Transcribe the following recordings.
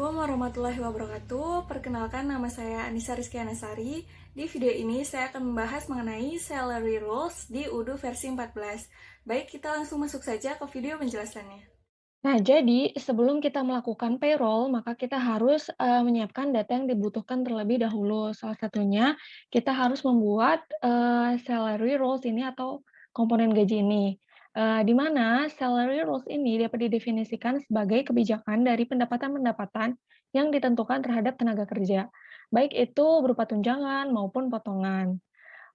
Assalamualaikum warahmatullahi wabarakatuh. Perkenalkan, nama saya Anissa Rizkyana Sari. Di video ini saya akan membahas mengenai salary rules di UDU versi 14. Baik, kita langsung masuk saja ke video penjelasannya. Nah, jadi sebelum kita melakukan payroll, maka kita harus, menyiapkan data yang dibutuhkan terlebih dahulu. Salah satunya, kita harus membuat, salary rules ini atau komponen gaji ini. Di mana salary rules ini dapat didefinisikan sebagai kebijakan dari pendapatan-pendapatan yang ditentukan terhadap tenaga kerja, baik itu berupa tunjangan maupun potongan.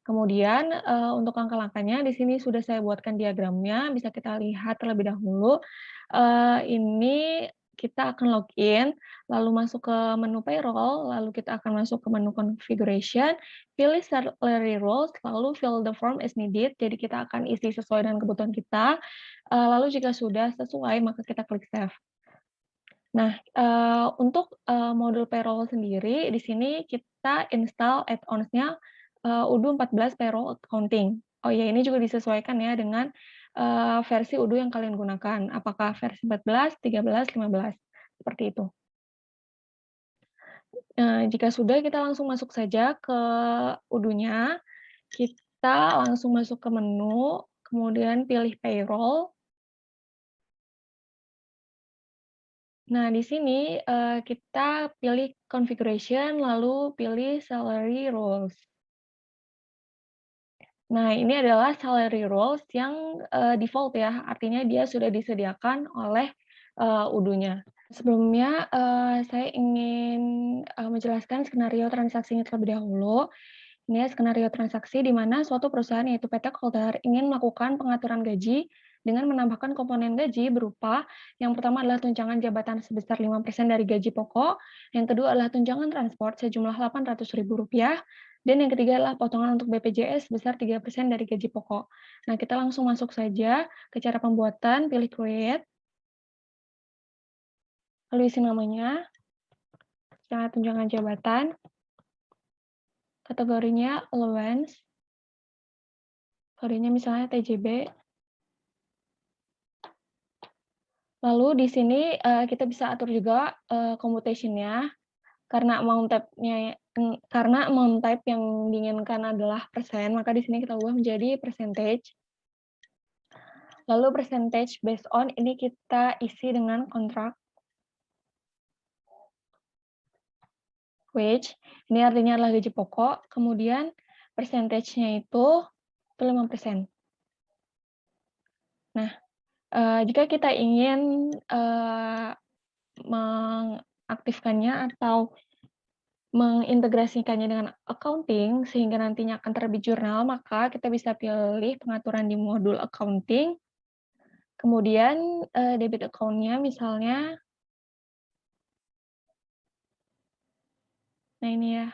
Kemudian, untuk langkah-langkahnya di sini sudah saya buatkan diagramnya, bisa kita lihat terlebih dahulu. Ini kita akan login, lalu masuk ke menu payroll, lalu kita akan masuk ke menu configuration, pilih salary rules, lalu fill the form as needed. Jadi kita akan isi sesuai dengan kebutuhan kita, lalu jika sudah sesuai maka kita klik save. Nah, untuk, modul payroll sendiri di sini kita install add-ons-nya, Odoo 14 Payroll Accounting. Oh ya, ini juga disesuaikan ya dengan, versi Odoo yang kalian gunakan, apakah versi 14, 13, 15, seperti itu. Jika sudah kita langsung masuk saja ke Odoo-nya, kita langsung masuk ke menu, kemudian pilih payroll. Nah, di sini, kita pilih configuration, lalu pilih salary rules. Nah, ini adalah salary rules yang, default ya, artinya dia sudah disediakan oleh, Odoo-nya. Sebelumnya, saya ingin, menjelaskan skenario transaksinya terlebih dahulu. Ini ya skenario transaksi di mana suatu perusahaan yaitu PT Kolder ingin melakukan pengaturan gaji dengan menambahkan komponen gaji berupa yang pertama adalah tunjangan jabatan sebesar 5% dari gaji pokok, yang kedua adalah tunjangan transport sejumlah Rp800.000, dan yang ketiga adalah potongan untuk BPJS sebesar 3% dari gaji pokok. Nah, kita langsung masuk saja ke cara pembuatan, pilih create, lalu isi namanya, secara tunjangan jabatan, kategorinya allowance, kodenya misalnya TJB. Lalu di sini, kita bisa atur juga, computation-nya, karena amount type yang diinginkan adalah persen, maka di sini kita ubah menjadi percentage. Lalu percentage based on ini kita isi dengan kontrak wage, ini artinya adalah gaji pokok, kemudian percentage-nya itu 5%. Nah, jika kita ingin, mengaktifkannya atau mengintegrasikannya dengan accounting sehingga nantinya akan terbit jurnal, maka kita bisa pilih pengaturan di modul accounting, kemudian, debit account-nya misalnya, nah ini ya,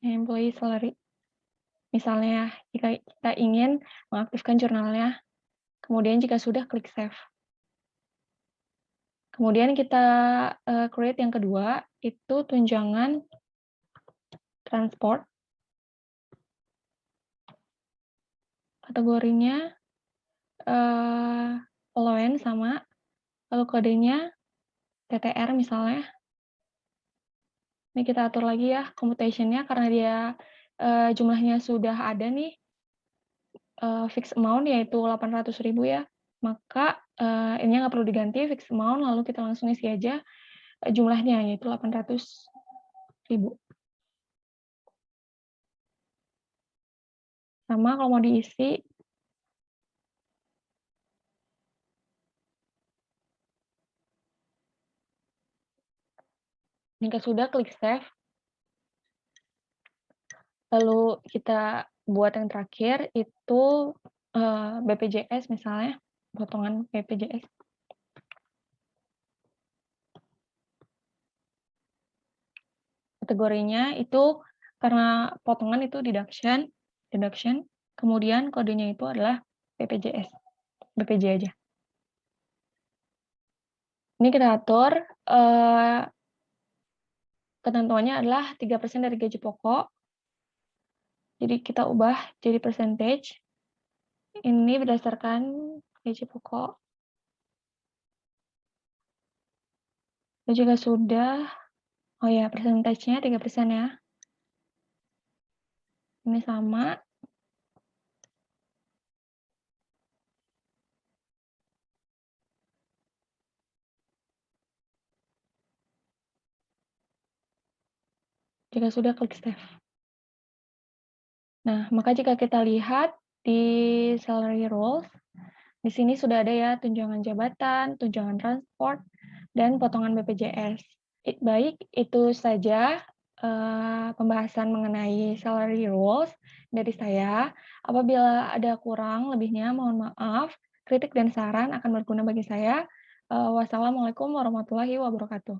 employee salary. Misalnya ya, jika kita ingin mengaktifkan jurnalnya, kemudian jika sudah klik save. Kemudian kita, create yang kedua, itu tunjangan transport, kategorinya, allowance sama, lalu kodenya TTR misalnya. Ini kita atur lagi ya computation-nya karena dia, jumlahnya sudah ada nih, fixed amount yaitu 800.000 ya, maka, ininya nggak perlu diganti fixed amount, lalu kita langsung isi aja, jumlahnya yaitu 800.000. Sama kalau mau diisi, jika sudah klik save, lalu kita buat yang terakhir itu, BPJS misalnya, potongan BPJS. Kategorinya itu karena potongan itu deduction, kemudian kodenya itu adalah BPJS, BPJ aja. Ini kita atur, ketentuannya adalah 3% dari gaji pokok. Jadi kita ubah jadi percentage. Ini berdasarkan gaji pokok. Dan jika sudah, oh ya persentasenya 3% ya. Ini sama, jika sudah klik save. Nah, maka jika kita lihat di salary rules, di sini sudah ada ya tunjangan jabatan, tunjangan transport, dan potongan BPJS. Baik, itu saja pembahasan mengenai salary rules dari saya. Apabila ada kurang lebihnya, mohon maaf. Kritik dan saran akan berguna bagi saya. Wassalamualaikum warahmatullahi wabarakatuh.